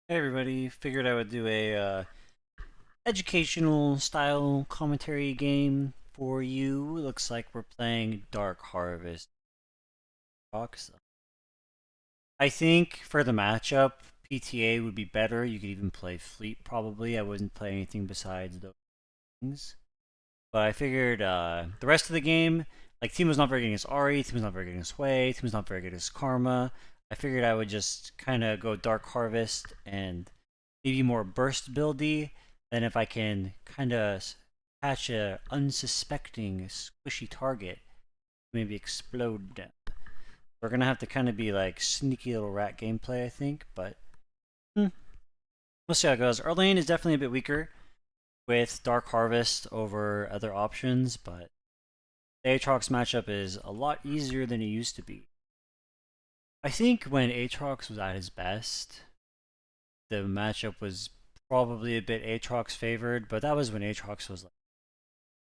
Hey everybody, figured I would do a educational style commentary game for you. Looks like we're playing Dark Harvest. Fox. I think for the matchup, PTA would be better. You could even play Fleet probably. I wouldn't play anything besides those things. But I figured the rest of the game, like Teemo's not very good against Ari, Teemo's not very good against Wei, Teemo's not very good against Karma. I figured I would just kind of go Dark Harvest and maybe more burst buildy than if I can kind of catch a unsuspecting squishy target, maybe explode them. We're gonna have to kind of be like sneaky little rat gameplay, I think, but we'll see how it goes. Our lane is definitely a bit weaker with Dark Harvest over other options, but the Aatrox matchup is a lot easier than it used to be. I think when Aatrox was at his best, the matchup was probably a bit Aatrox favored, but that was when Aatrox was like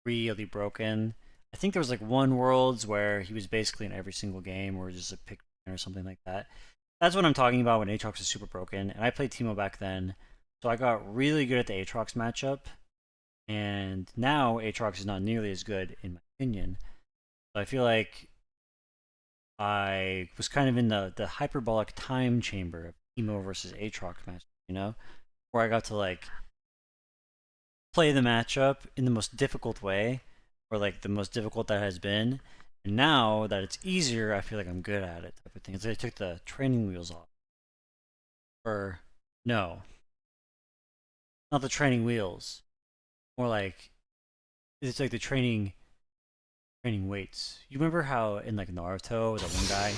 really broken. I think there was like one Worlds where he was basically in every single game or just a pick or something like that. That's what I'm talking about when Aatrox is super broken. And I played Teemo back then, so I got really good at the Aatrox matchup. And now Aatrox is not nearly as good in my opinion. So I feel like I was kind of in the hyperbolic time chamber of Teemo versus Aatrox match, where I got to like play the matchup in the most difficult way, or like the most difficult that has been. And now that it's easier, I feel like I'm good at it, type of thing. It's like I took the training wheels off. Or, no, not the training wheels. More like, it's like the training weights. You remember how in like Naruto, the one guy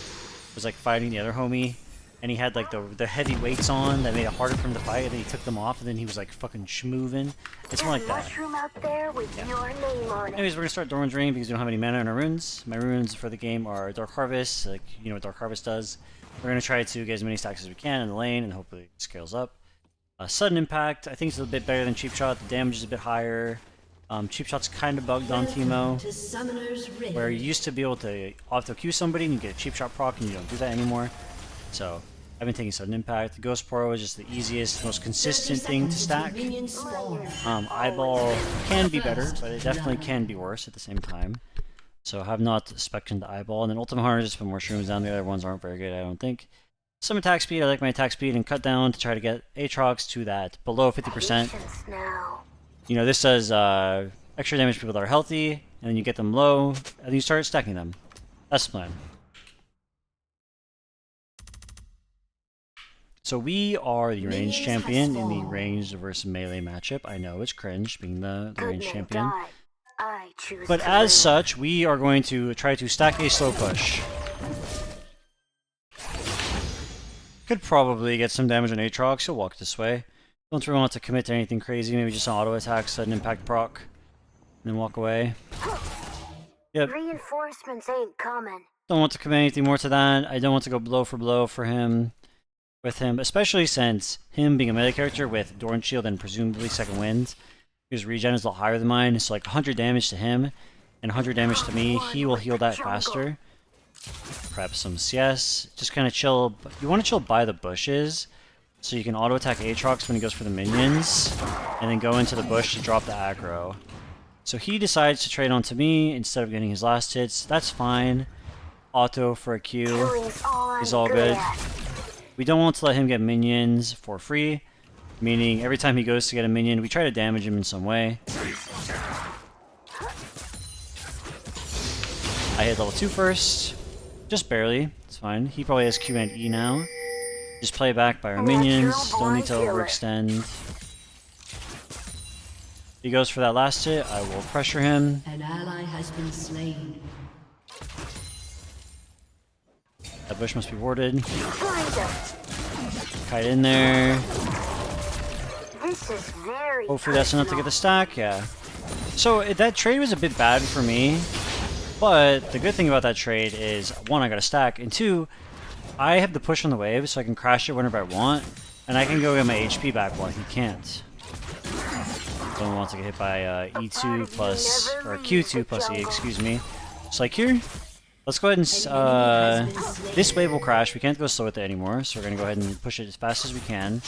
was like fighting the other homie, and he had like the heavy weights on that made it harder for him to fight, and then he took them off, and then he was like fucking schmoovin'. It's more like that. Mushroom out there with your name on it. Anyways, we're gonna start Doran's Ring because we don't have any mana in our runes. My runes for the game are Dark Harvest, like you know what Dark Harvest does. We're gonna try to get as many stacks as we can in the lane, and hopefully it scales up. Sudden Impact, I think it's a bit better than Cheap Shot. The damage is a bit higher. Cheap Shot's kind of bugged on Teemo, where you used to be able to auto Q somebody and you get a Cheap Shot proc, and you don't do that anymore. So I've been taking Sudden Impact. Ghost Pro is just the easiest, most consistent thing to stack. Eyeball can be better, but it definitely can be worse at the same time. So I have not spec'd the Eyeball. And then Ultimate Hunter just put more shrooms down. The other ones aren't very good, I don't think. Some attack speed, I like my attack speed, and cut down to try to get Aatrox to that below 50%. You know, this does extra damage to people that are healthy, and then you get them low, and then you start stacking them. That's the plan. So we are the ranged champion in the ranged versus melee matchup. I know it's cringe being the ranged champion. But as such, we are going to try to stack a slow push. Could probably get some damage on Aatrox. He'll walk this way. Don't really want to commit to anything crazy. Maybe just an auto attack, sudden impact proc, and then walk away. Yep. Reinforcements ain't coming. Don't want to commit anything more to that. I don't want to go blow for blow for him. With him, especially since him being a melee character with Doran Shield and presumably Second Wind, his regen is a lot higher than mine, so like 100 damage to him and 100 damage to me, he will heal that faster. Prep some CS, just kind of chill. You want to chill by the bushes, so you can auto attack Aatrox when he goes for the minions, and then go into the bush to drop the aggro. So he decides to trade onto me instead of getting his last hits. That's fine. Auto for a Q is all good. We don't want to let him get minions for free, meaning every time he goes to get a minion, we try to damage him in some way. I hit level 2 first, just barely, it's fine. He probably has Q and E now. Just play back by our minions, don't need to overextend. If he goes for that last hit, I will pressure him. An ally has been slain. That bush must be warded. Kite in there. Hopefully that's enough to get the stack, yeah. So that trade was a bit bad for me, but the good thing about that trade is, one, I got a stack, and two, I have the push on the wave, so I can crash it whenever I want, and I can go get my HP back while he can't. Don't want to get hit by E2 plus, or Q2 plus E, excuse me. Just like here, Let's go ahead and this wave will crash. We can't go slow with it anymore, so we're gonna go ahead and push it as fast as we can.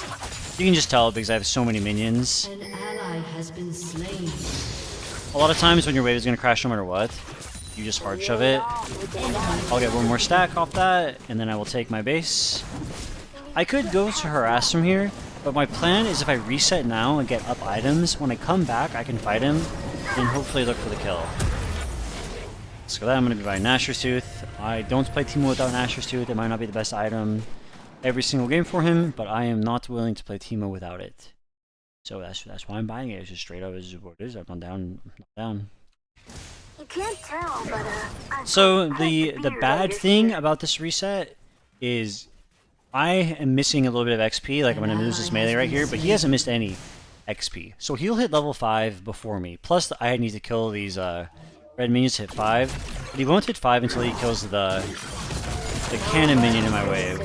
You can just tell because I have so many minions. An ally has been slain. A lot of times when your wave is gonna crash no matter what, you just hard shove it. I'll get one more stack off that, and then I will take my base. I could go to harass from here, but my plan is if I reset now and get up items, when I come back I can fight him and hopefully look for the kill. So that I'm going to be buying Nashor's Tooth. I don't play Teemo without Nashor's Tooth. It might not be the best item every single game for him, but I am not willing to play Teemo without it. So that's why I'm buying it. It's just straight up is what it is. I'm not down. I'm not down. You can't tell, but So the bad thing about this reset is I am missing a little bit of XP. Like I'm going to lose this melee right here, but he hasn't missed any XP. So he'll hit level 5 before me. Plus I need to kill these red minions to hit 5, but he won't hit 5 until he kills the cannon minion in my wave.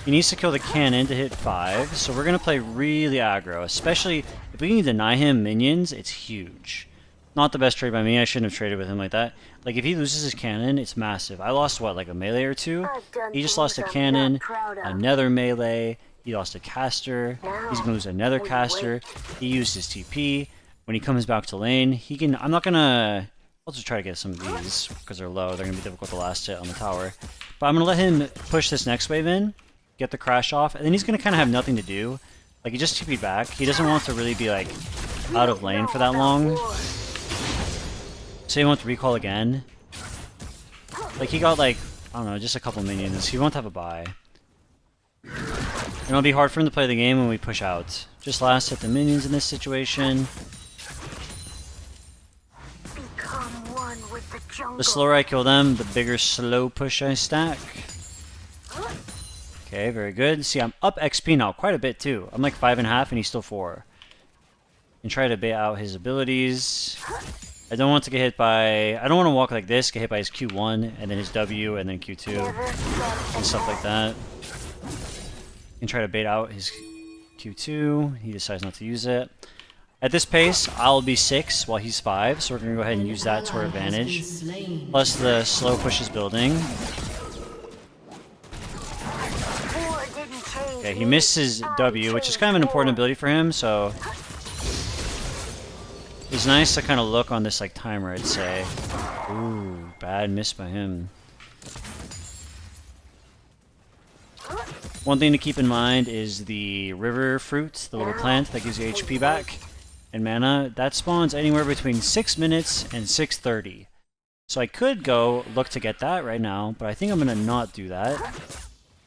He needs to kill the cannon to hit 5, so we're going to play really aggro, especially if we can deny him minions, it's huge. Not the best trade by me, I shouldn't have traded with him like that. Like if he loses his cannon, it's massive. I lost what, like a melee or two? He just lost a cannon, another melee, he lost a caster, he's going to lose another caster, he used his TP. When he comes back to lane, he can... I'm not gonna... I'll just try to get some of these, because they're low. They're gonna be difficult to last hit on the tower. But I'm gonna let him push this next wave in, get the crash off, and then he's gonna kind of have nothing to do. Like, he just TP'd back. He doesn't want to really be, like, out of lane for that long. So he won't recall again. Like, he got, like, I don't know, just a couple minions. He won't have a buy. And it'll be hard for him to play the game when we push out. Just last hit the minions in this situation. The slower I kill them, the bigger slow push I stack. Okay, very good. See, I'm up XP now, quite a bit too. I'm like 5.5 and he's still 4. And try to bait out his abilities. I don't want to get hit by... I don't want to walk like this, get hit by his Q1, and then his W, and then Q2, and stuff like that. And try to bait out his Q2. He decides not to use it. At this pace, I'll be 6 while he's 5, so we're going to go ahead and use that to our advantage. Plus the slow push is building. Okay, he missed his W, which is kind of an important ability for him, so... It's nice to kind of look on this like timer, I'd say. Ooh, bad miss by him. One thing to keep in mind is the river fruit, the little plant that gives you HP back. And mana, that spawns anywhere between 6 minutes and 6:30. So I could go look to get that right now, but I think I'm going to not do that.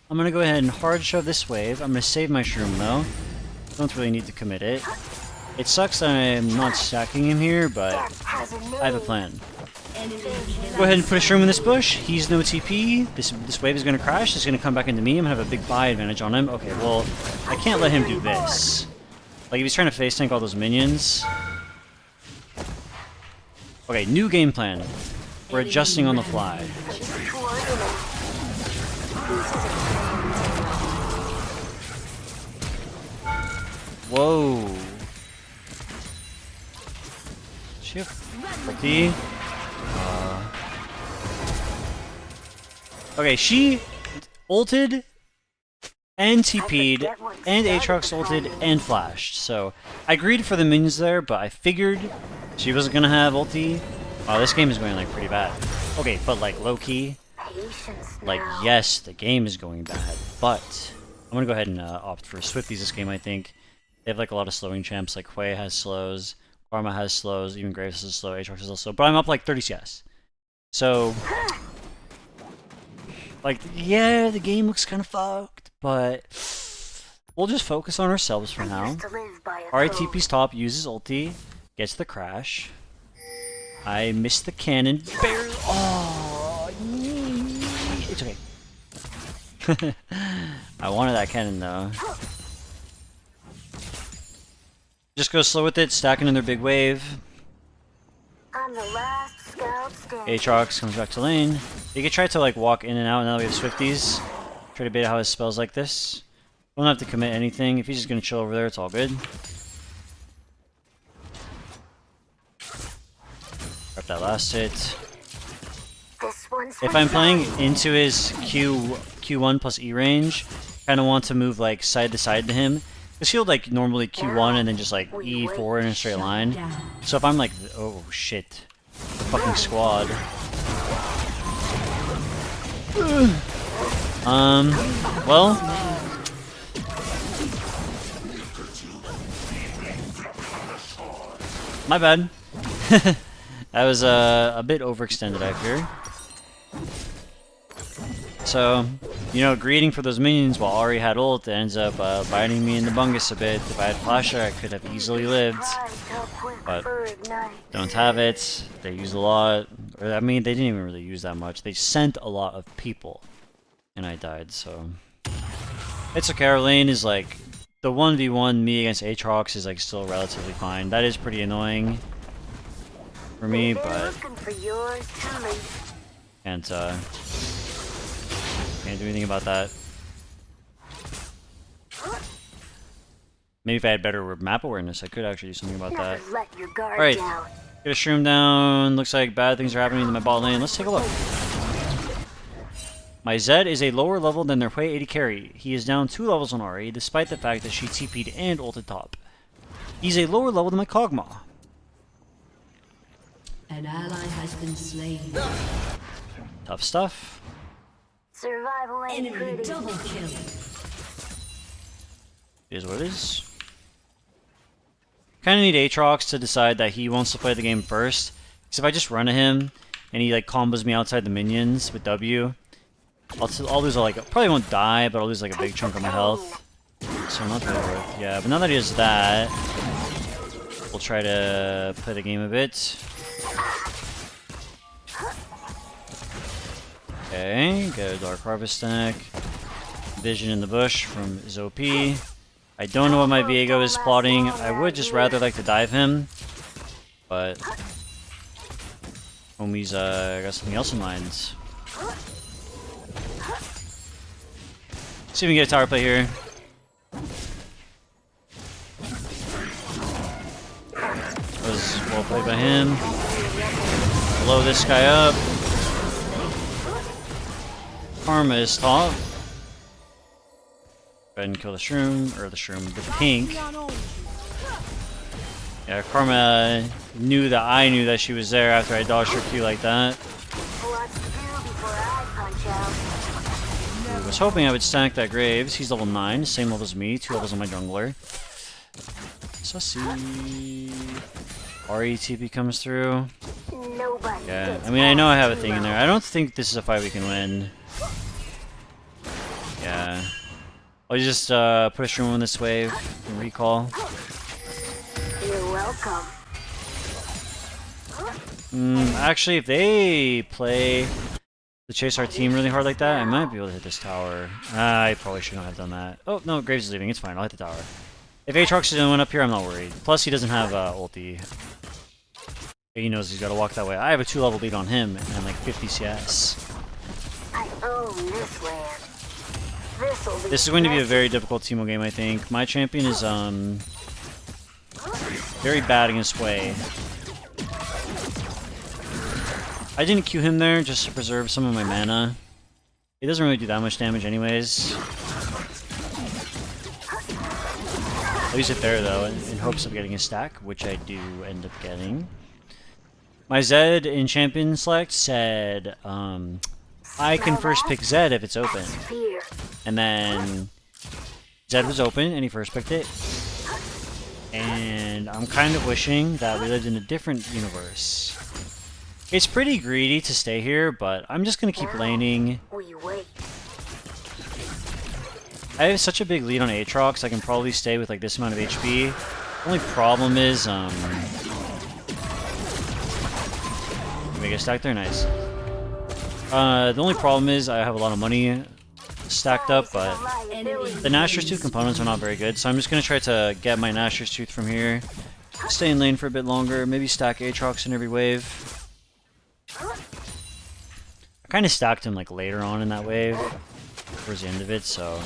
I'm going to go ahead and hard shove this wave. I'm going to save my shroom though. Don't really need to commit it. It sucks that I'm not stacking him here, but I have a plan. Go ahead and put a shroom in this bush. He's no TP. This wave is going to crash. It's going to come back into me. I'm going to have a big buy advantage on him. Okay, well, I can't let him do this. Like, if he's trying to face tank all those minions... Okay, new game plan. We're adjusting on the fly. Whoa. She have ulti? Okay, she ulted and TP'd, and Aatrox ulted, and flashed. So, I agreed for the minions there, but I figured she wasn't gonna have ulti. Wow, this game is going, like, pretty bad. Okay, but, like, low-key, like, yes, the game is going bad, but I'm gonna go ahead and opt for Swifties this game, I think. They have, like, a lot of slowing champs, like, Hui has slows, Karma has slows, even Graves has slow, Aatrox has slow, but I'm up, like, 30 CS. So... Like, yeah, the game looks kind of fucked, but we'll just focus on ourselves for now. Alright, TP's top, uses ulti, gets the crash. I missed the cannon. Barely. Oh, it's okay. I wanted that cannon though. Just go slow with it, stacking another big wave. I'm the last scout standing. Aatrox comes back to lane. You could try to like walk in and out now that we have Swifties. Try to bait out his spells like this. Don't have to commit anything. If he's just gonna chill over there, it's all good. Got that last hit. This one's If for I'm playing Johnny. into his Q1 plus E range, kind of want to move like side to side to him. Because he'll like normally Q1 and then just like E4 in a straight line. Down. So if I'm like, oh shit, the fucking squad. Well. My bad. That was a bit overextended, I fear. So, you know, greeting for those minions while Ari had ult ends up biting me in the bungus a bit. If I had Flasher, I could have easily lived. But don't have it. They use a lot. Or, I mean, they didn't even really use that much. They sent a lot of people. And I died, so... It's okay, our lane is like... The 1v1 me against Aatrox is like still relatively fine. That is pretty annoying for me, but... Can't do anything about that. Maybe if I had better map awareness, I could actually do something about that. Alright, get a shroom down. Looks like bad things are happening in my bot lane. Let's take a look. My Zed is a lower level than their Hui 80 carry. He is down 2 levels on Ari, despite the fact that she TP'd and ulted top. He's a lower level than my Kog'Maw. An ally has been slain. Tough stuff. Survival ain't Enemy pretty. double kill. It is what it is. Kind of need Aatrox to decide that he wants to play the game first. Because if I just run at him and he like combos me outside the minions with W, I'll lose like probably won't die, but I'll lose like a big chunk of my health. So not really worth. Yeah, but now that he does that, we'll try to play the game a bit. Okay, get a Dark Harvest stack. Vision in the bush from his OP. I don't know what my Viego is plotting. I would just rather like to dive him, but homie's got something else in mind. See if we can get a tower play here. That was well played by him. Blow this guy up. Karma is top. Go ahead and kill the shroom, or the pink. Yeah, Karma knew that I knew that she was there after I dodged her Q like that. I was hoping I would stack that Graves. He's level 9, same level as me, 2 levels on my jungler. Sussy. RETP comes through. Yeah, I mean, I know I have a thing in there. I don't think this is a fight we can win. Yeah. I'll just put a shroom on this wave and recall. You're welcome. Actually, if they play to chase our team really hard like that, I might be able to hit this tower. I probably shouldn't have done that. Oh, no, Graves is leaving. It's fine. I'll hit the tower. If Aatrox is one up here, I'm not worried. Plus, he doesn't have ulti. He knows he's got to walk that way. I have a 2-level lead on him and like 50 CS. I own this land. This is going to be a very difficult Teemo game, I think. My champion is very bad against Wei. I didn't Q him there just to preserve some of my mana. He doesn't really do that much damage anyways. I'll use it there though, in hopes of getting a stack, which I do end up getting. My Zed in champion select said, I can first pick Zed if it's open. And then Zed was open and he first picked it. And I'm kind of wishing that we lived in a different universe. It's pretty greedy to stay here, but I'm just gonna keep laning. I have such a big lead on Aatrox, I can probably stay with like this amount of HP. The only problem is, make a stack there, nice. The only problem is I have a lot of money stacked up, but the Nashor's Tooth components are not very good, so I'm just gonna try to get my Nashor's Tooth from here. Stay in lane for a bit longer, maybe stack Aatrox in every wave. I kind of stacked him like later on in that wave, towards the end of it, so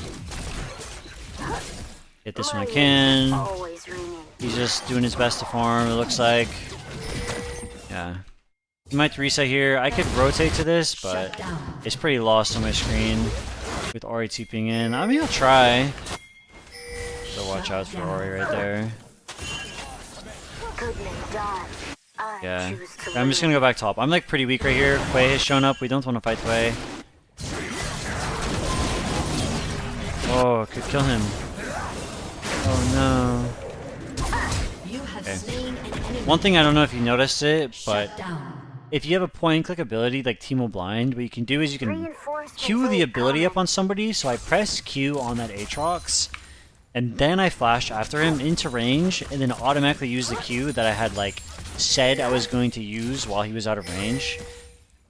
hit this when I can. He's just doing his best to farm, it looks like. Yeah. He might reset here. I could rotate to this, but it's pretty lost on my screen with Ori TPing in. I mean, I'll try. So watch out for Ori right there. Yeah. I'm just gonna go back top. I'm like pretty weak right here. Quay has shown up. We don't want to fight Quay. Oh, could kill him. Oh no. Okay. One thing I don't know if you noticed it, but if you have a point and click ability like Teemo Blind, what you can do is you can Q the ability up on somebody. So I press Q on that Aatrox, and then I flash after him into range, and then automatically use the Q that I had like said I was going to use while he was out of range,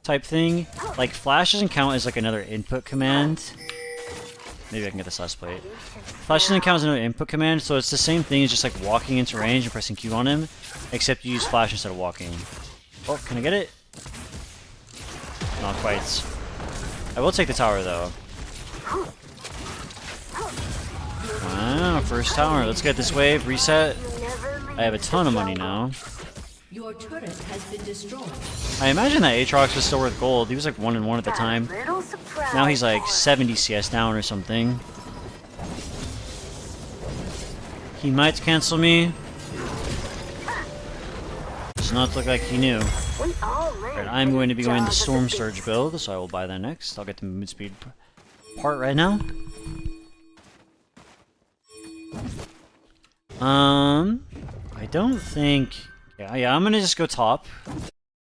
type thing. Like flash doesn't count as like another input command. Maybe I can get this last plate. Flash doesn't count as another input command, so it's the same thing as just like walking into range and pressing Q on him, except you use flash instead of walking. Oh, can I get it? Not quite. I will take the tower though. Wow, first tower. Let's get this wave, reset. I have a ton of money now. Your turret has been destroyed. I imagine that Aatrox was still worth gold. He was like 1-1 at the time. Now he's like 70 CS down or something. He might cancel me. Does not look like he knew. Right, I'm going to be going the Storm Surge build, so I will buy that next. I'll get the movement speed part right now. I don't think... Yeah, I'm gonna just go top.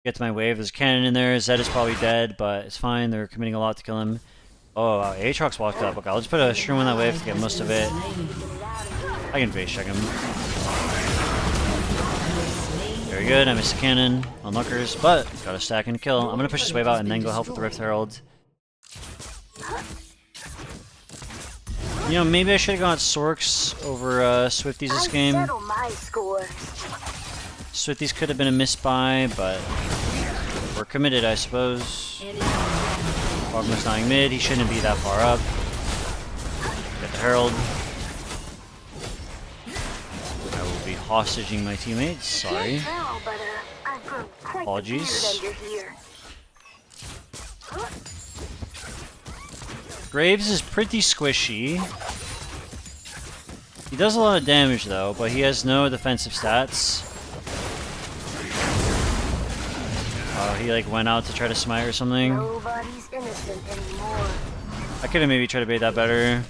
Get to my wave. There's a cannon in there. Zed is probably dead, but it's fine. They're committing a lot to kill him. Oh, wow. Aatrox walked up. Okay, I'll just put a shroom on that wave to get most of it. I can base check him. Very good. I missed a cannon on Luckers, but got a stack and a kill. I'm gonna push this wave out and then go help with the Rift Herald. You know, maybe I should have gone Sorks over Swifties this game. Swifties could have been a miss-buy, but we're committed, I suppose. Fogma's dying mid. He shouldn't be that far up. Get the Herald. I will be hostaging my teammates. Sorry. Apologies. Graves is pretty squishy. He does a lot of damage though, but he has no defensive stats. Oh, he like went out to try to smite or something. Nobody's innocent anymore. I could have maybe tried to bait that better.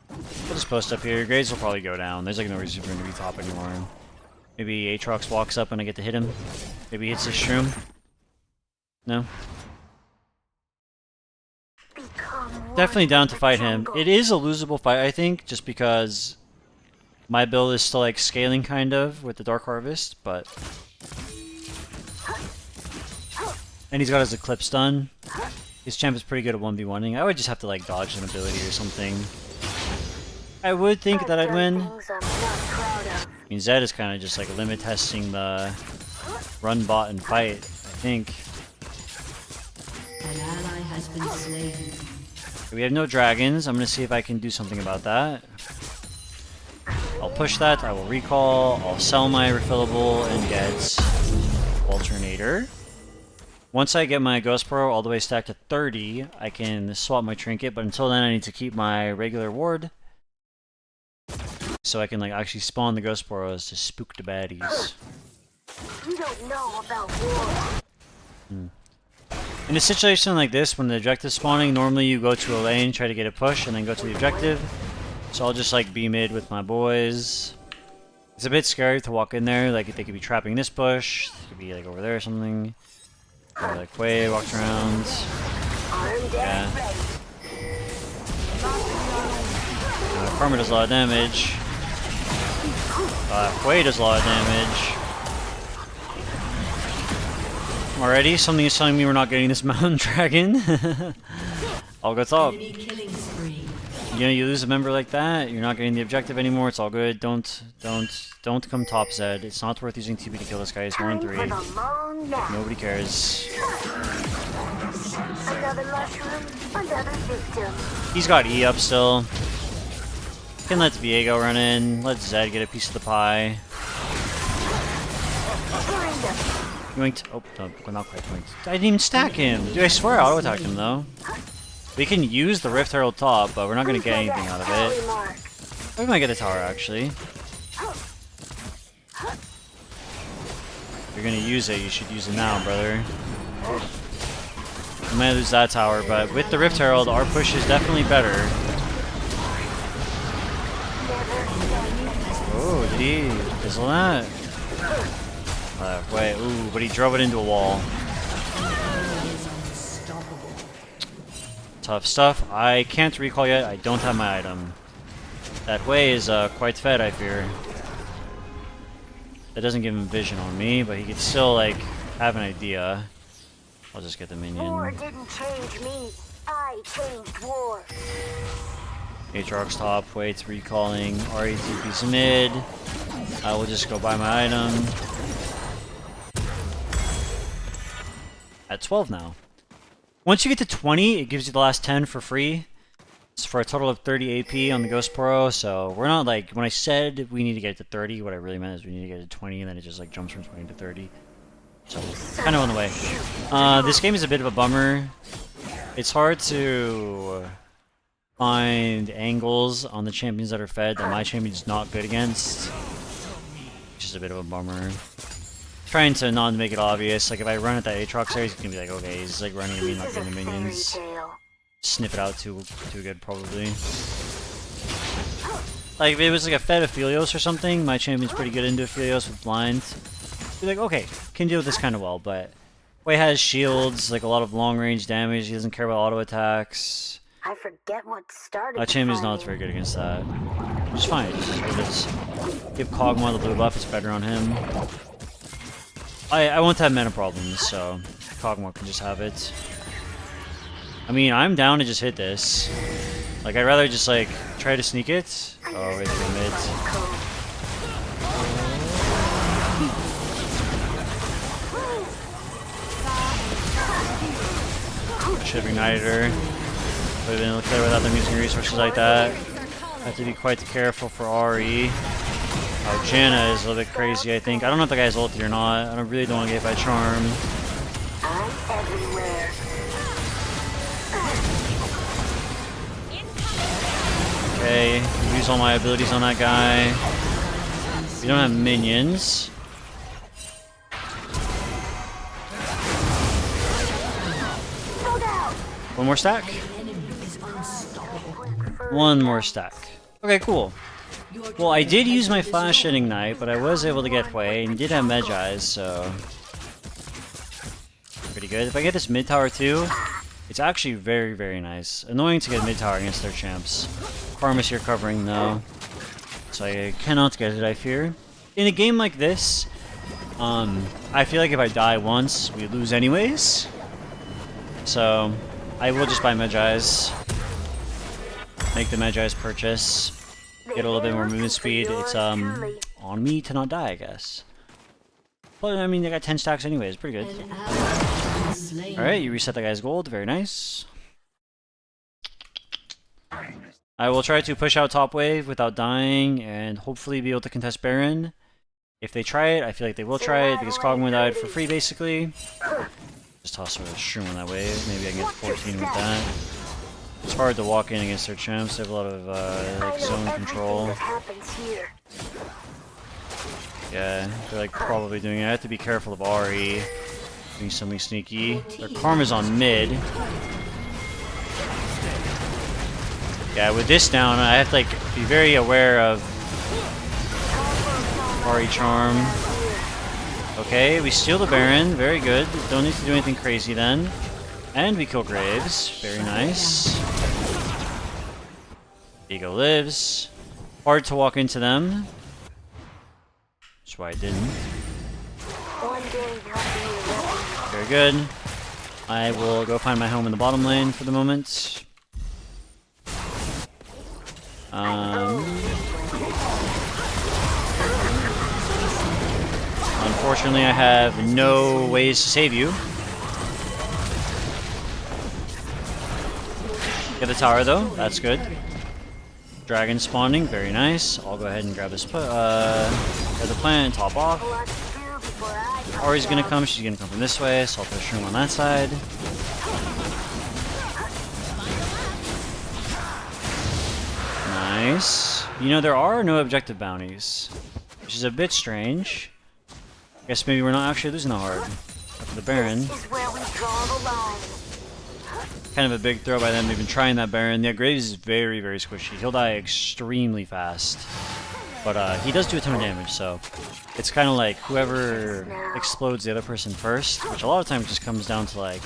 We'll just post up here. Graves will probably go down. There's like no reason for him to be top anymore. Maybe Aatrox walks up and I get to hit him. Maybe he hits his shroom. No? Definitely down to fight him. It is a losable fight, I think, just because my build is still like scaling kind of with the Dark Harvest, but... And he's got his Eclipse done. His champ is pretty good at 1v1ing. I would just have to like dodge an ability or something. I would think that I'd win. I mean, Zed is kind of just like limit testing the run bot and fight, I think. An ally has been slain. We have no dragons. I'm gonna see if I can do something about that. I'll push that, I will recall, I'll sell my refillable and get alternator. Once I get my Ghost Pro all the way stacked to 30, I can swap my trinket, but until then I need to keep my regular ward. So I can like actually spawn the Ghost Boros to spook the baddies. You don't know about war. In a situation like this, when the objective's spawning, normally you go to a lane, try to get a push, and then go to the objective. So I'll just like be mid with my boys. It's a bit scary to walk in there, like they could be trapping this bush, they could be like over there or something. Or like Quay walks around. Yeah. Karma does a lot of damage. Quay does a lot of damage. Already, something is telling me we're not getting this mountain dragon. I'll go top. You know, you lose a member like that, you're not getting the objective anymore, it's all good. Don't come top Zed. It's not worth using TP to kill this guy, he's 1-3. Nobody cares. Another mushroom, another victim. He's got E up still. Can let Viego run in, let Zed get a piece of the pie. Yoinked. Oh, no, not quite yoinked. I didn't even stack him. Dude, I swear I auto-attacked him, though. We can use the Rift Herald top, but we're not going to get anything out of it. We might get a tower, actually. If you're going to use it, you should use it now, brother. We might lose that tower, but with the Rift Herald, our push is definitely better. Oh, did he fizzle that? Wait, ooh, but he drove it into a wall. Tough stuff. I can't recall yet. I don't have my item. That way is quite fed, I fear. That doesn't give him vision on me, but he could still, like, have an idea. I'll just get the minion. War didn't change me. I changed war. Aatrox top, waits, recalling. RATP's mid. I will just go buy my item. At 12 now. Once you get to 20, it gives you the last 10 for free. It's for a total of 30 AP on the Ghost Poro, so we're not like, when I said we need to get it to 30, what I really meant is we need to get it to 20, and then it just like jumps from 20 to 30. So, kind of on the way. This game is a bit of a bummer. It's hard to find angles on the champions that are fed that my champion's not good against. Which is a bit of a bummer. Trying to not make it obvious. Like if I run at that Aatrox area, he's gonna be like, okay, he's like running at me, not getting the minions. Sniff it out too good, probably. Like if it was like a fed Aphelios or something, my champion's pretty good into Aphelios with blind. Be like, okay, can deal with this kind of well, but Wei has shields, like a lot of long range damage. He doesn't care about auto attacks. I forget what started. My champion's not very good against that. Which is fine. Just give Kog'Maw the blue buff. It's better on him. I won't have mana problems, so Kog'Maw can just have it. I mean, I'm down to just hit this. Like, I'd rather just, like, try to sneak it. Oh, wait, they're mid. Should have ignited her. Would have been clear without them using resources like that. Have to be quite careful for Ahri. Oh, Janna is a little bit crazy, I think. I don't know if the guy's ulti or not. I really don't want to get hit by Charm. I'm everywhere. Okay, use all my abilities on that guy. We don't have minions. One more stack? One more stack. Okay, cool. Well, I did use my flash and ignite, but I was able to get Wei, and he did have Medjais, so pretty good. If I get this mid tower too, it's actually very, very nice. Annoying to get mid tower against their champs. Karma's here covering though, so I cannot get it, I fear. In a game like this, I feel like if I die once, we lose anyways. So I will just buy Medjais. Make the Medjais purchase. Get a little bit more movement speed. It's on me to not die, I guess. But I mean, I got 10 stacks anyways. Pretty good. Alright, you reset the guy's gold. Very nice. I will try to push out top wave without dying and hopefully be able to contest Baron. If they try it, I feel like they will try it because Kog'Maw died for free basically. Just toss a shroom on that wave. Maybe I can get 14 with that. It's hard to walk in against their champs. They have a lot of like zone control. Yeah, they're like probably doing it. I have to be careful of Ahri doing something sneaky. Their Karma's on mid. Yeah, with this down, I have to like be very aware of Ahri Charm. Okay, we steal the Baron. Very good. Don't need to do anything crazy then. And we kill Graves. Very nice. Ego lives. Hard to walk into them. That's why I didn't. Very good. I will go find my home in the bottom lane for the moment. Unfortunately, I have no ways to save you. Get the tower though, that's good. Dragon spawning, very nice. I'll go ahead and grab this grab the plant and top off. Ari's gonna come, she's gonna come from this way, so I'll put a shroom on that side. Nice. You know, there are no objective bounties, which is a bit strange. I guess maybe we're not actually losing the hard. After the Baron. This is where we draw the line. Kind of a big throw by them. They've been trying that Baron. Yeah, Graves is very, very squishy. He'll die extremely fast. But he does do a ton of damage, so it's kind of like whoever explodes the other person first, which a lot of times just comes down to like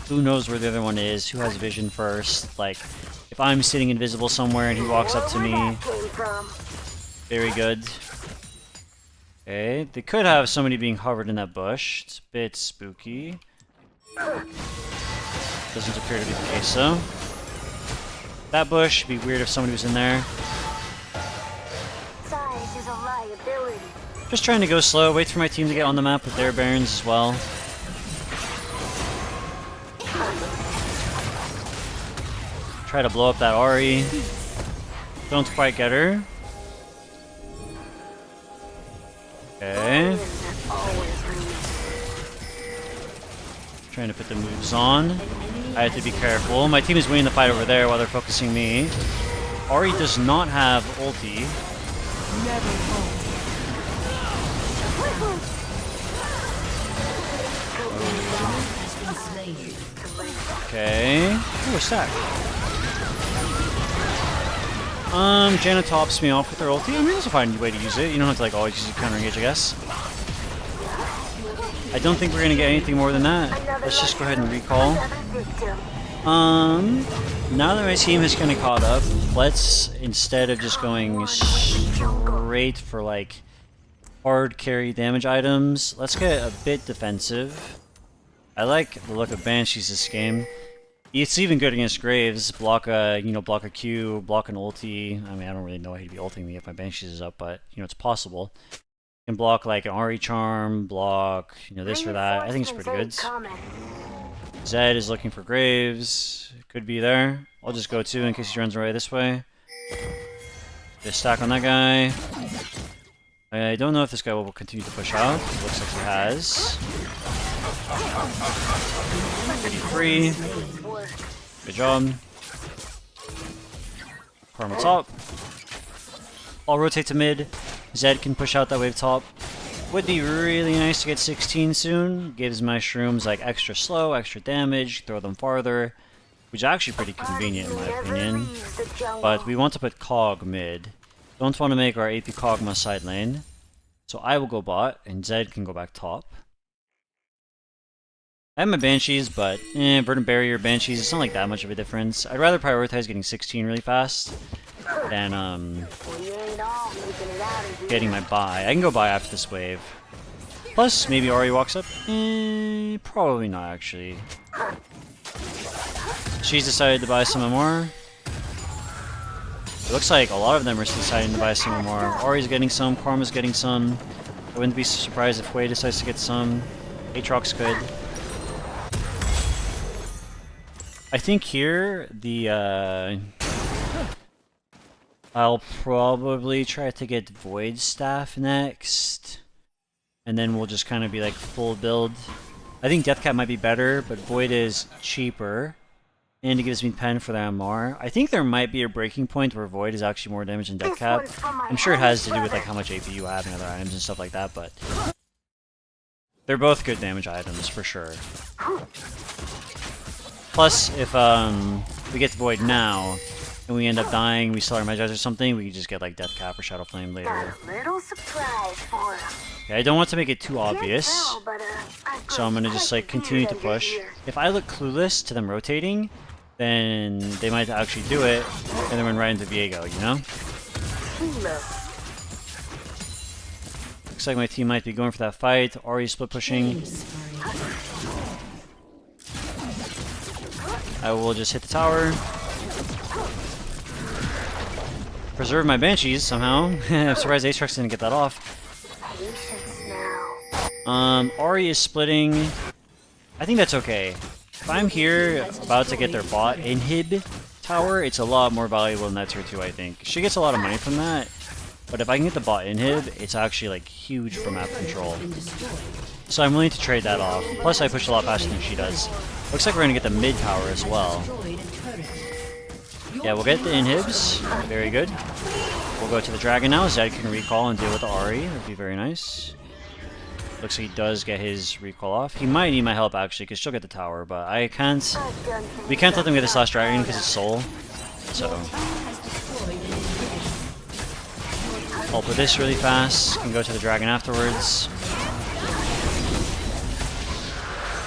who knows where the other one is, who has vision first. Like if I'm sitting invisible somewhere and he walks up to me, very good. Okay, they could have somebody being hovered in that bush. It's a bit spooky. Doesn't appear to be the case though. That bush would be weird if somebody was in there. Size is a liability. Just trying to go slow, wait for my team to get on the map with their Barons as well. Try to blow up that Ahri. Don't quite get her. Okay. Trying to put the moves on. I have to be careful. My team is winning the fight over there while they're focusing me. Ahri does not have ulti. Okay. Ooh, a stack. Janna tops me off with her ulti. I mean, that's a fine way to use it. You don't have to like always use a counter engage, I guess. I don't think we're gonna get anything more than that. Let's just go ahead and recall. Now that my team has kind of caught up, let's, instead of just going straight for like hard carry damage items, let's get a bit defensive. I like the look of Banshees this game. It's even good against Graves. Block a, block a Q, block an ulti. I mean, I don't really know he'd be ulting me if my Banshees is up, but it's possible. You can block like an Ahri charm, block, this or that. I think it's pretty good. Zed is looking for Graves. Could be there. I'll just go too in case he runs away this way. Just stack on that guy. I don't know if this guy will continue to push out. It looks like he has. 33. Good job. Karma top. I'll rotate to mid. Zed can push out that wave top. Would be really nice to get 16 soon. Gives my shrooms like extra slow, extra damage, throw them farther. Which is actually pretty convenient in my opinion. But we want to put Cog mid. Don't want to make our AP Kog'Maw side lane. So I will go bot, and Zed can go back top. I have my Banshees, but Verdant Barrier, Banshees, it's not like that much of a difference. I'd rather prioritize getting 16 really fast than getting my buy. I can go buy after this wave. Plus, maybe Ahri walks up. Probably not actually. She's decided to buy some more. It looks like a lot of them are deciding to buy some more. Ahri's getting some, Karma's getting some. I wouldn't be surprised if Wei decides to get some. Aatrox could. I think here, I'll probably try to get Void Staff next. And then we'll just kind of be like full build. I think Deathcap might be better, but Void is cheaper. And it gives me pen for the MR. I think there might be a breaking point where Void is actually more damage than Deathcap. I'm sure it has to do with like how much AP you have and other items and stuff like that, but they're both good damage items for sure. Plus, if we get to Void now, and we end up dying, we still our Magi's or something, we can just get like Deathcap or Shadow Flame later. Okay, I don't want to make it too obvious, so I'm gonna just like continue to push. If I look clueless to them rotating, then they might actually do it, and then run right into Viego, Looks like my team might be going for that fight. Ahri split pushing. I will just hit the tower. Preserve my Banshees somehow. I'm surprised Aatrox didn't get that off. Ahri is splitting. I think that's okay. If I'm here about to get their bot inhib tower, it's a lot more valuable than that tier 2, I think. She gets a lot of money from that, but if I can get the bot inhib, it's actually like huge for map control. So I'm willing to trade that off. Plus I push a lot faster than she does. Looks like we're gonna get the mid tower as well. Destroyed a turret. Yeah, we'll get the inhibs. Very good. We'll go to the dragon now. Zed can recall and deal with the Ahri. That'd be very nice. Looks like he does get his recall off. He might need my help actually, because she'll get the tower, but I can't. We can't let them get this last dragon because it's soul. So I'll put this really fast. Can go to the dragon afterwards.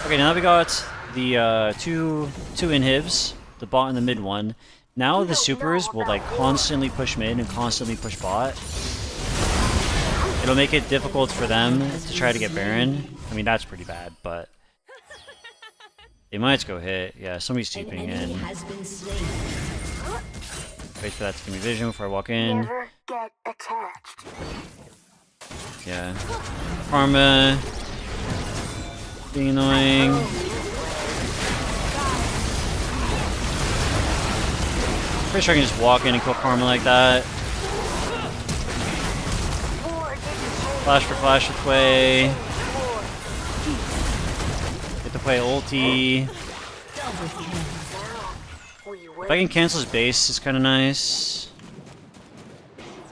Okay, now that we got the two inhibs, the bot and the mid one. Now the supers will like constantly push mid and constantly push bot. It'll make it difficult for them to try to get Baron. I mean, that's pretty bad, but they might go hit. Yeah, somebody's TPing in. Wait for that to give me vision before I walk in. Never get attached. Yeah. Karma. Being annoying. Pretty sure I can just walk in and kill Karma like that. Flash for flash with Quay. Get the Quay ulti. If I can cancel his base, it's kind of nice.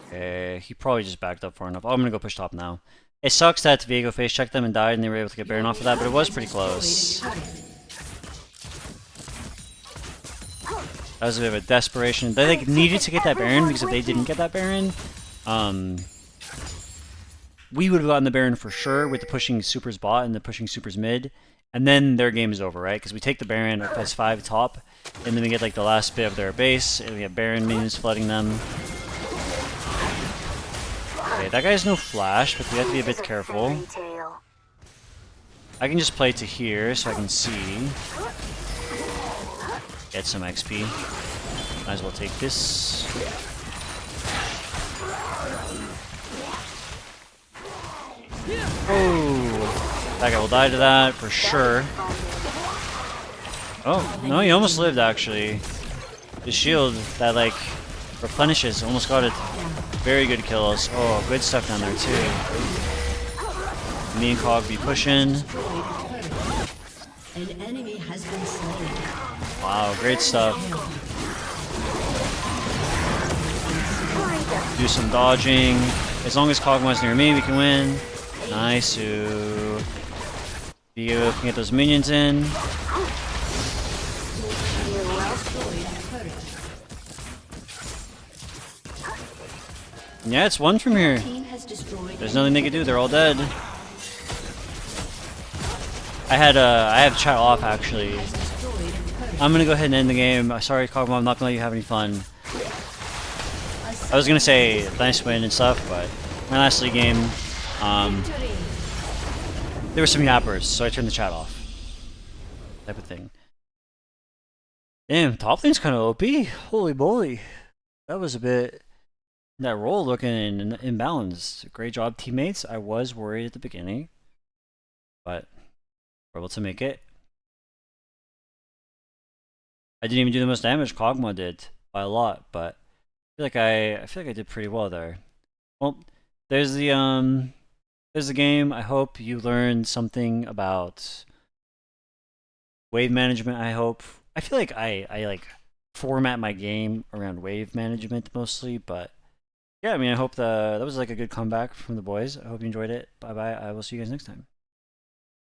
Okay, he probably just backed up far enough. Oh, I'm gonna go push top now. It sucks that Viego face checked them and died and they were able to get Baron off of that, but it was pretty close. That was a bit of a desperation. They like needed to get that Baron because if they didn't get that Baron, we would have gotten the Baron for sure with the pushing supers bot and the pushing supers mid, and then their game is over, right? Because we take the Baron at +5 top, and then we get like the last bit of their base, and we have Baron minions flooding them. Okay, that guy has no flash, but we have to be a bit careful. I can just play to here so I can see. Get some XP. Might as well take this. Oh, that guy will die to that for sure. Oh, no, he almost lived actually. The shield that like replenishes almost got it. Very good kills. Oh, good stuff down there too. Me and Cog be pushing. An enemy has been slain. Wow, great stuff. Do some dodging. As long as Kog'Maw's near me, we can win. Nice. Viego can get those minions in. Yeah, it's one from here. There's nothing they can do. They're all dead. I have chat off actually. I'm gonna go ahead and end the game. Sorry, Kog'Maw, I'm not gonna let you have any fun. I was gonna say nice win and stuff, but my last league game, there were some yappers, so I turned the chat off. Type of thing. Damn, top lane's kind of OP. Holy moly, that was a bit. That roll looking imbalanced. Great job, teammates. I was worried at the beginning, but we're able to make it. I didn't even do the most damage Kog'Maw did by a lot, but I feel like I did pretty well there. Well, there's the game. I hope you learned something about wave management. I hope. I feel like I like format my game around wave management mostly, but yeah, I mean, I hope that was like a good comeback from the boys. I hope you enjoyed it. Bye bye. I will see you guys next time.